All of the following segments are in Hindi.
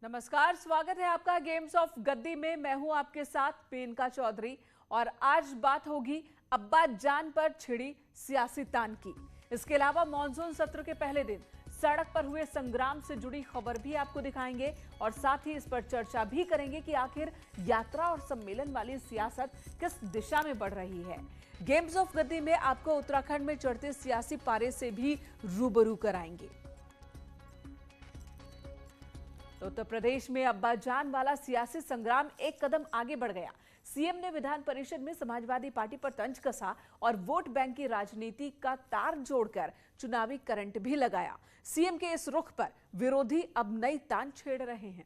नमस्कार, स्वागत है आपका गेम्स ऑफ गद्दी में। मैं हूं आपके साथ प्रियंका चौधरी और आज बात होगी अब्बा जान पर छिड़ी सियासी तान की। इसके अलावा मॉनसून सत्र के पहले दिन सड़क पर हुए संग्राम से जुड़ी खबर भी आपको दिखाएंगे और साथ ही इस पर चर्चा भी करेंगे कि आखिर यात्रा और सम्मेलन वाली सियासत किस दिशा में बढ़ रही है। गेम्स ऑफ गद्दी में आपको उत्तराखंड में चढ़ते सियासी पारे से भी रूबरू कराएंगे। तो उत्तर प्रदेश में अब्बा जान वाला सियासी संग्राम एक कदम आगे बढ़ गया। सीएम ने विधान परिषद में समाजवादी पार्टी पर तंज कसा और वोट बैंक की राजनीति का तार जोड़कर चुनावी करंट भी लगाया। सीएम के इस रुख पर विरोधी अब नई तान छेड़ रहे हैं।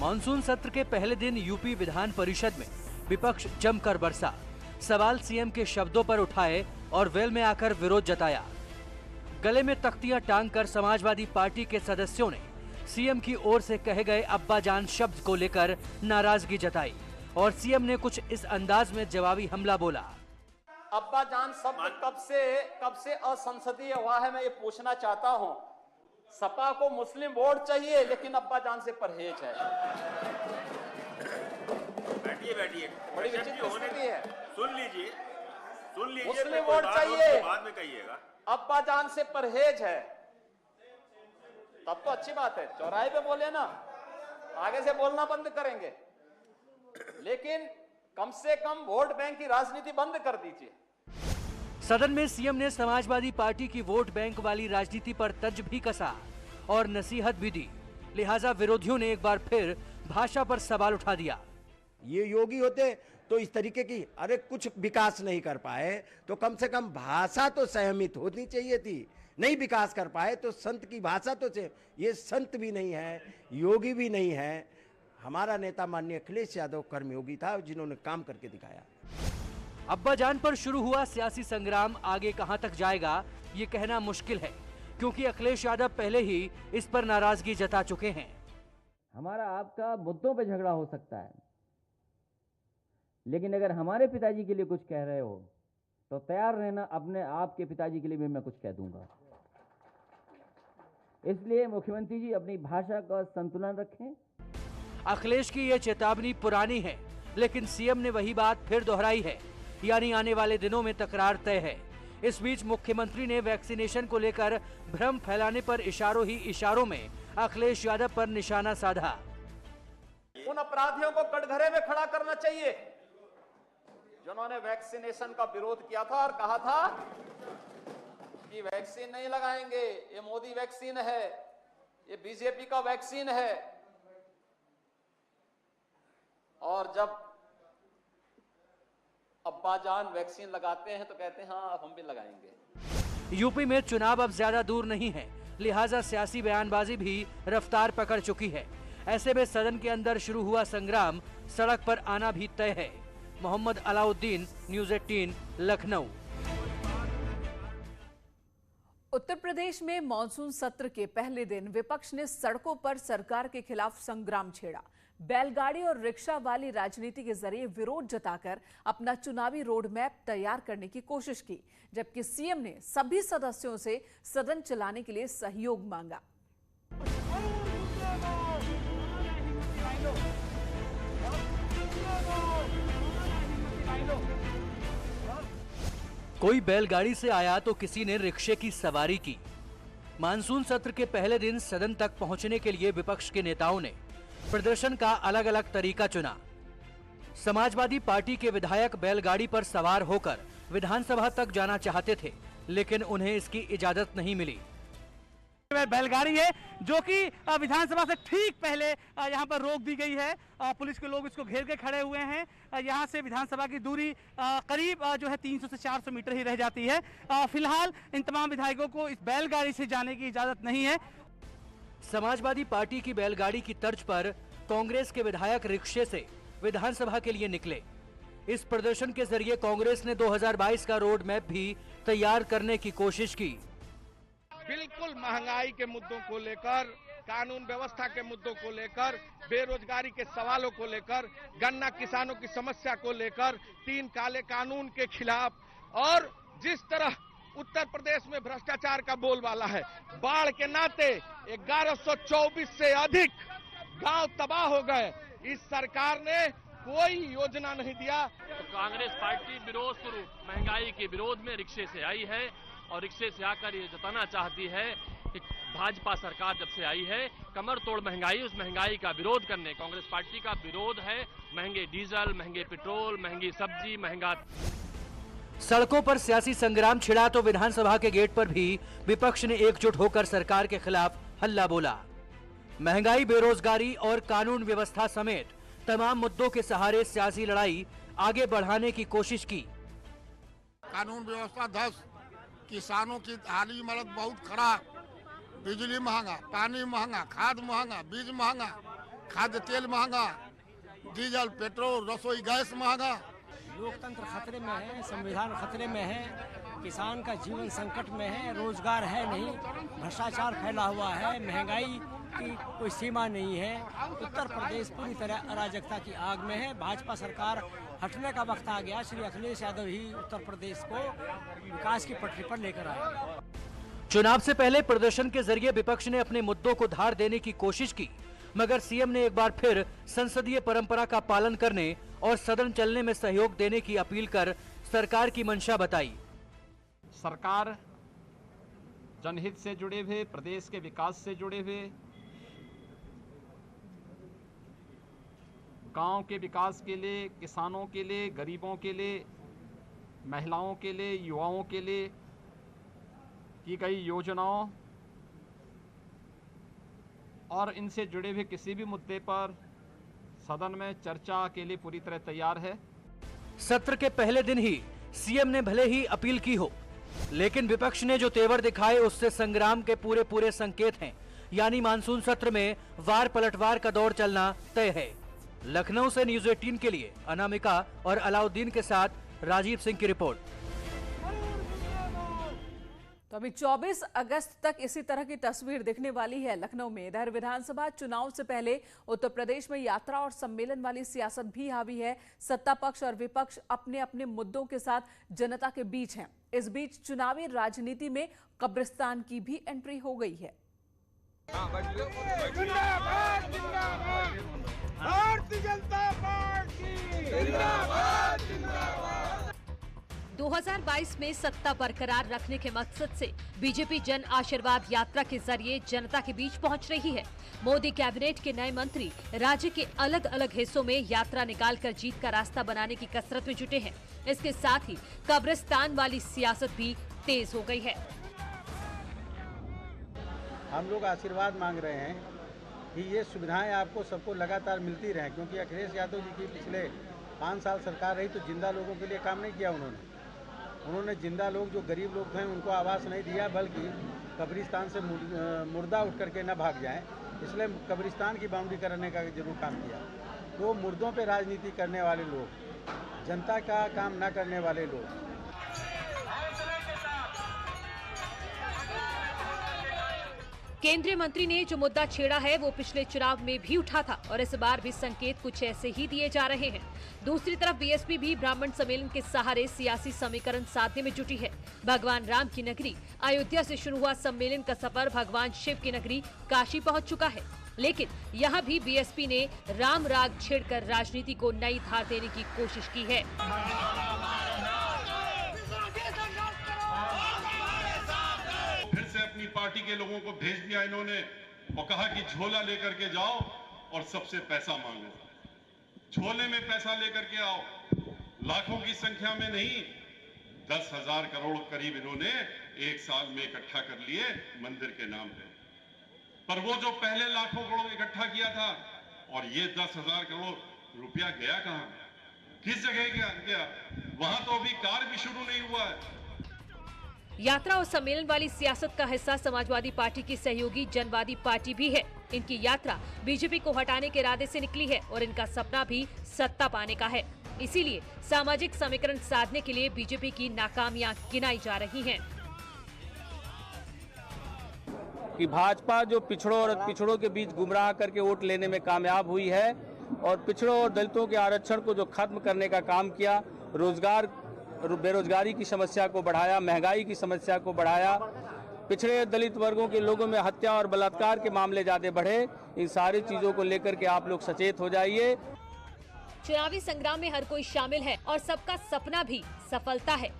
मानसून सत्र के पहले दिन यूपी विधान परिषद में विपक्ष जमकर बरसा, सवाल सीएम के शब्दों पर उठाए और वेल में आकर विरोध जताया। गले में तख्तियां टांग कर समाजवादी पार्टी के सदस्यों ने सीएम की ओर से कहे गए अब्बा जान शब्द को लेकर नाराजगी जताई और सीएम ने कुछ इस अंदाज में जवाबी हमला बोला। अब्बा जान शब्द कब से असंसदीय हुआ है, मैं ये पूछना चाहता हूँ। सपा को मुस्लिम वोट चाहिए लेकिन अब्बा जान से परहेज है। बैठिए बड़ी विचित्र स्थिति है। सुन लीजिए मुस्लिम वोट चाहिए, बाद में कहिएगा। अब्बा जान से परहेज है, तब तो अच्छी बात है। चौराहे पे बोले ना, आगे से बोलना बंद करेंगे, लेकिन कम से कम वोट बैंक की राजनीति बंद कर दीजिए। सदन में सीएम ने समाजवादी पार्टी की वोट बैंक वाली राजनीति पर तंज भी कसा और नसीहत भी दी। लिहाजा विरोधियों ने एक बार फिर भाषा पर सवाल उठा दिया। ये योगी होते तो इस तरीके की अरे कुछ विकास नहीं कर पाए तो कम से कम भाषा तो संयमित होनी चाहिए थी। नहीं विकास कर पाए तो संत की भाषा तो ये संत भी नहीं है, योगी भी नहीं है। हमारा नेता माननीय अखिलेश यादव कर्मयोगी था जिन्होंने काम करके दिखाया। अब्बा जान पर शुरू हुआ सियासी संग्राम आगे कहां तक जाएगा ये कहना मुश्किल है, क्योंकि अखिलेश यादव पहले ही इस पर नाराजगी जता चुके हैं। हमारा आपका मुद्दों पे झगड़ा हो सकता है, लेकिन अगर हमारे पिताजी के लिए कुछ कह रहे हो तो तैयार रहना, अपने आपके पिताजी के लिए भी मैं कुछ कह दूंगा। इसलिए मुख्यमंत्री जी अपनी भाषा का संतुलन रखें। अखिलेश की ये चेतावनी पुरानी है, लेकिन सीएम ने वही बात फिर दोहराई है, यानी आने वाले दिनों में तकरार तय है। इस बीच मुख्यमंत्री ने वैक्सीनेशन को लेकर भ्रम फैलाने पर इशारों ही इशारों में अखिलेश यादव पर निशाना साधा। उन अपराधियों को कटघरे में खड़ा करना चाहिए जिन्होंने वैक्सीनेशन का विरोध किया था और कहा था कि वैक्सीन नहीं लगाएंगे, ये मोदी वैक्सीन है, ये बीजेपी का वैक्सीन है। और जब अब्बा जान वैक्सीन लगाते हैं तो कहते हैं हाँ हम भी लगाएंगे। यूपी में चुनाव अब ज्यादा दूर नहीं है, लिहाजा सियासी बयानबाजी भी रफ्तार पकड़ चुकी है। ऐसे में सदन के अंदर शुरू हुआ संग्राम सड़क पर आना भी तय है। मोहम्मद अलाउद्दीन, न्यूज़ 18, लखनऊ। उत्तर प्रदेश में मॉनसून सत्र के पहले दिन विपक्ष ने सड़कों पर सरकार के खिलाफ संग्राम छेड़ा। बैलगाड़ी और रिक्शा वाली राजनीति के जरिए विरोध जताकर अपना चुनावी रोड मैप तैयार करने की कोशिश की, जबकि सीएम ने सभी सदस्यों से सदन चलाने के लिए सहयोग मांगा। कोई बैलगाड़ी से आया तो किसी ने रिक्शे की सवारी की। मानसून सत्र के पहले दिन सदन तक पहुंचने के लिए विपक्ष के नेताओं ने प्रदर्शन का अलग अलग तरीका चुना। समाजवादी पार्टी के विधायक बैलगाड़ी पर सवार होकर विधानसभा तक जाना चाहते थे, लेकिन उन्हें इसकी इजाजत नहीं मिली। बैलगाड़ी है जो कि विधानसभा से ठीक पहले यहाँ पर रोक दी गई है। पुलिस के लोग इसको घेर के खड़े हुए हैं। यहाँ से विधानसभा की दूरी करीब जो है 300 से 400 मीटर ही रह जाती है। फिलहाल इन तमाम विधायकों को इस बैलगाड़ी से जाने की इजाजत नहीं है। समाजवादी पार्टी की बैलगाड़ी की तर्ज पर कांग्रेस के विधायक रिक्शे से विधानसभा के लिए निकले। इस प्रदर्शन के जरिए कांग्रेस ने 2022 का रोड मैप भी तैयार करने की कोशिश की। बिल्कुल महंगाई के मुद्दों को लेकर, कानून व्यवस्था के मुद्दों को लेकर बेरोजगारी के सवालों को लेकर, गन्ना किसानों की समस्या को लेकर, 3 काले कानून के खिलाफ, और जिस तरह उत्तर प्रदेश में भ्रष्टाचार का बोलबाला है, बाढ़ के नाते 1124 से अधिक गांव तबाह हो गए। इस सरकार ने कोई योजना नहीं दिया। तो कांग्रेस पार्टी विरोध स्वरूप महंगाई के विरोध में रिक्शे से आई है और रिक्शे से आकर ये जताना चाहती है कि भाजपा सरकार जब से आई है कमर तोड़ महंगाई, उस महंगाई का विरोध करने कांग्रेस पार्टी का विरोध है। महंगे डीजल, महंगे पेट्रोल, महंगी सब्जी, महंगा। सड़कों पर सियासी संग्राम छिड़ा तो विधानसभा के गेट पर भी विपक्ष ने एकजुट होकर सरकार के खिलाफ हल्ला बोला। महंगाई, बेरोजगारी और कानून व्यवस्था समेत तमाम मुद्दों के सहारे सियासी लड़ाई आगे बढ़ाने की कोशिश की। कानून व्यवस्था ध्वस्त, किसानों की हाली हालत बहुत खराब, बिजली महंगा, पानी महंगा, खाद महंगा, बीज महंगा, खाद्य तेल महंगा, डीजल, पेट्रोल, रसोई गैस महंगा। लोकतंत्र खतरे में है, संविधान खतरे में है, किसान का जीवन संकट में है, रोजगार है नहीं, भ्रष्टाचार फैला हुआ है, महंगाई की कोई सीमा नहीं है। उत्तर प्रदेश पूरी तरह अराजकता की आग में है। भाजपा सरकार हटने का वक्त आ गया। श्री अखिलेश यादव ही उत्तर प्रदेश को विकास की पटरी पर लेकर आए। चुनाव से पहले प्रदर्शन के जरिए विपक्ष ने अपने मुद्दों को धार देने की कोशिश की, मगर सीएम ने एक बार फिर संसदीय परंपरा का पालन करने और सदन चलने में सहयोग देने की अपील कर सरकार की मंशा बताई। सरकार जनहित से जुड़े हुए, प्रदेश के विकास से जुड़े हुए, गांव के विकास के लिए, किसानों के लिए, गरीबों के लिए, महिलाओं के लिए, युवाओं के लिए की गई योजनाओं और इनसे जुड़े हुए किसी भी मुद्दे पर सदन में चर्चा के लिए पूरी तरह तैयार है। सत्र के पहले दिन ही सीएम ने भले ही अपील की हो, लेकिन विपक्ष ने जो तेवर दिखाए उससे संग्राम के पूरे संकेत हैं, यानी मानसून सत्र में वार पलटवार का दौर चलना तय है। लखनऊ से न्यूज़ 18 के लिए अनामिका और अलाउद्दीन के साथ राजीव सिंह की रिपोर्ट। तो अभी 24 अगस्त तक इसी तरह की तस्वीर दिखने वाली है लखनऊ में। इधर विधानसभा चुनाव से पहले उत्तर प्रदेश में यात्रा और सम्मेलन वाली सियासत भी हावी है। सत्ता पक्ष और विपक्ष अपने अपने मुद्दों के साथ जनता के बीच हैं। इस बीच चुनावी राजनीति में कब्रिस्तान की भी एंट्री हो गई है। भारतीय जनता पार्टी जिंदाबाद, जिंदाबाद। 2022 में सत्ता बरकरार रखने के मकसद से बीजेपी जन आशीर्वाद यात्रा के जरिए जनता के बीच पहुंच रही है। मोदी कैबिनेट के नए मंत्री राज्य के अलग अलग हिस्सों में यात्रा निकालकर जीत का रास्ता बनाने की कसरत में जुटे हैं। इसके साथ ही कब्रिस्तान वाली सियासत भी तेज हो गई है। हम लोग आशीर्वाद मांग रहे हैं कि ये सुविधाएं आपको सबको लगातार मिलती रहें, क्योंकि अखिलेश यादव जी की पिछले 5 साल सरकार रही तो जिंदा लोगों के लिए काम नहीं किया उन्होंने जिंदा लोग जो गरीब लोग हैं उनको आवास नहीं दिया, बल्कि कब्रिस्तान से मुर्दा उठ करके न भाग जाएं, इसलिए कब्रिस्तान की बाउंड्री करने का जरूर काम किया। तो मुर्दों पे राजनीति करने वाले लोग, जनता का काम न करने वाले लोग, केंद्रीय मंत्री ने जो मुद्दा छेड़ा है वो पिछले चुनाव में भी उठा था और इस बार भी संकेत कुछ ऐसे ही दिए जा रहे हैं। दूसरी तरफ बीएसपी भी ब्राह्मण सम्मेलन के सहारे सियासी समीकरण साधने में जुटी है। भगवान राम की नगरी अयोध्या से शुरू हुआ सम्मेलन का सफर भगवान शिव की नगरी काशी पहुंच चुका है, लेकिन यहाँ भी बीएसपी ने राम राग छेड़कर राजनीति को नई धार देने की कोशिश की है। अपनी पार्टी के लोगों को भेज दिया इन्होंने और कहा कि झोला लेकर के जाओ और सबसे पैसा मांगो। झोले में पैसा लेकर के आओ, लाखों की संख्या में नहीं, 10,000 करोड़ करीब इन्होंने एक साल में इकट्ठा कर लिए मंदिर के नाम पे। पर वो जो पहले लाखों करोड़ इकट्ठा किया था और ये 10,000 करोड़ रुपया गया कहां, किस जगह गया? वहां तो अभी कार्य भी शुरू नहीं हुआ है। यात्रा और सम्मेलन वाली सियासत का हिस्सा समाजवादी पार्टी की सहयोगी जनवादी पार्टी भी है। इनकी यात्रा बीजेपी को हटाने के इरादे से निकली है और इनका सपना भी सत्ता पाने का है। इसीलिए सामाजिक समीकरण साधने के लिए बीजेपी की नाकामियां गिनाई जा रही हैं। कि भाजपा जो पिछड़ों और पिछड़ों के बीच गुमराह करके वोट लेने में कामयाब हुई है और पिछड़ों और दलितों के आरक्षण को जो खत्म करने का काम किया, रोजगार बेरोजगारी की समस्या को बढ़ाया, महंगाई की समस्या को बढ़ाया, पिछड़े दलित वर्गों के लोगों में हत्या और बलात्कार के मामले ज्यादा बढ़े, इन सारी चीजों को लेकर के आप लोग सचेत हो जाइए। चुनावी संग्राम में हर कोई शामिल है और सबका सपना भी सफलता है।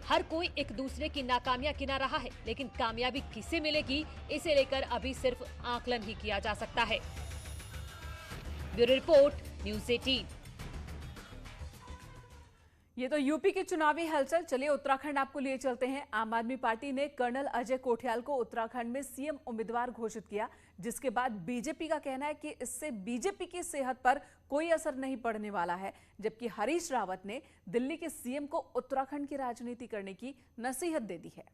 हर कोई एक दूसरे की नाकामियां गिना रहा है, लेकिन कामयाबी किसे मिलेगी इसे लेकर अभी सिर्फ आकलन ही किया जा सकता है। Bureau report, news 18। ये तो यूपी के चुनावी हलचल। चलिए उत्तराखंड आपको लिए चलते हैं। आम आदमी पार्टी ने कर्नल अजय कोठियाल को उत्तराखंड में सीएम उम्मीदवार घोषित किया, जिसके बाद बीजेपी का कहना है कि इससे बीजेपी की सेहत पर कोई असर नहीं पड़ने वाला है, जबकि हरीश रावत ने दिल्ली के सीएम को उत्तराखंड की राजनीति करने की नसीहत दे दी है।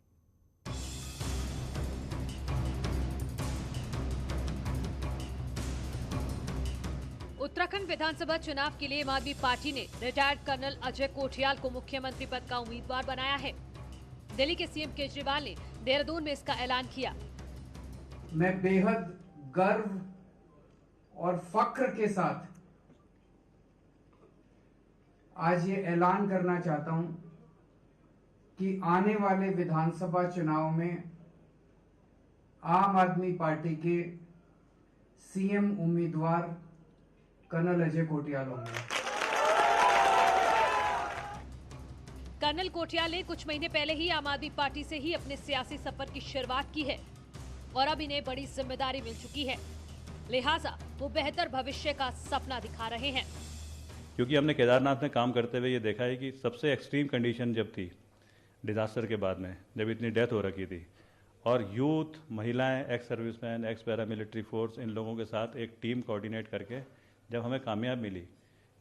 उत्तराखंड विधानसभा चुनाव के लिए आम आदमी पार्टी ने रिटायर्ड कर्नल अजय कोठियाल को मुख्यमंत्री पद का उम्मीदवार बनाया है। दिल्ली के सीएम केजरीवाल ने देहरादून में इसका ऐलान किया। मैं बेहद गर्व और फख्र के साथ आज ये ऐलान करना चाहता हूं कि आने वाले विधानसभा चुनाव में आम आदमी पार्टी के सीएम उम्मीदवार कर्नल अजय कोठियाल होंगे। कर्नल कोठियाल ने कुछ महीने पहले ही आम आदमी पार्टी से ही अपने सियासी सफर की शुरुआत की है और अब इन्हें बड़ी जिम्मेदारी मिल चुकी है, लिहाजा वो बेहतर भविष्य का सपना दिखा रहे हैं। क्योंकि हमने केदारनाथ में काम करते हुए ये देखा है कि सबसे एक्सट्रीम कंडीशन जब थी डिजास्टर के बाद में, जब इतनी डेथ हो रखी थी और यूथ, महिलाएं, ex serviceman, ex paramilitary force, इन लोगों के साथ एक टीम कोऑर्डिनेट करके जब हमें कामयाब मिली,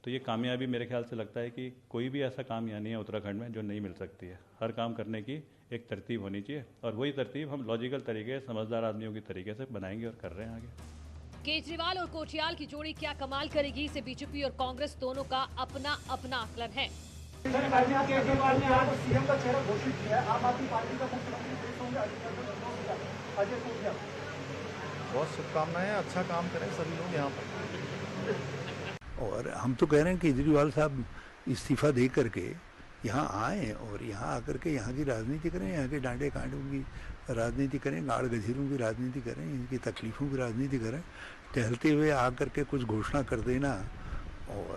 तो ये कामयाबी मेरे ख्याल से लगता है कि कोई भी ऐसा काम यहाँ नहीं है उत्तराखंड में जो नहीं मिल सकती है। हर काम करने की एक तरतीब होनी चाहिए और वही तरतीब हम लॉजिकल तरीके, समझदार आदमियों की तरीके से बनाएंगे और कर रहे हैं आगे। केजरीवाल और कोठियाल की जोड़ी क्या कमाल करेगी, इसे बीजेपी और कांग्रेस दोनों का अपना अपना आकलन है। केजरीवाल ने आज सीएम का चेहरा घोषित किया है। आम आदमी पार्टी का मुख्यमंत्री पेश होंगे अजय कोठियाल। बहुत शुभकामनाएं, अच्छा काम करें सभी लोग यहाँ पर। और हम तो कह रहे हैं केजरीवाल साहब इस्तीफा दे करके यहाँ आए और यहाँ आकर के यहाँ की राजनीति करें, यहाँ के डांडे कांडों की राजनीति करें, गाड़ गधीरों की राजनीति करें, इनकी तकलीफ़ों की राजनीति करें। टहलते हुए आकर के कुछ घोषणा कर देना और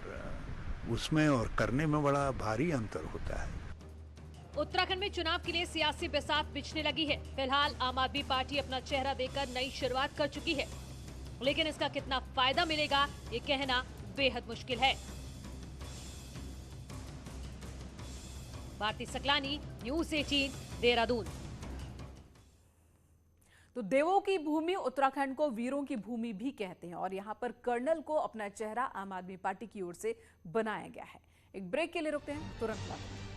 उसमें और करने में बड़ा भारी अंतर होता है। उत्तराखंड में चुनाव के लिए सियासी बिसात बिछने लगी है। फिलहाल आम आदमी पार्टी अपना चेहरा देकर नई शुरुआत कर चुकी है, लेकिन इसका कितना फायदा मिलेगा ये कहना बेहद मुश्किल है। भारती सकलानी, न्यूज़ 18, देहरादून। तो देवों की भूमि उत्तराखंड को वीरों की भूमि भी कहते हैं और यहां पर कर्नल को अपना चेहरा आम आदमी पार्टी की ओर से बनाया गया है। एक ब्रेक के लिए रुकते हैं, तुरंत लौटेंगे।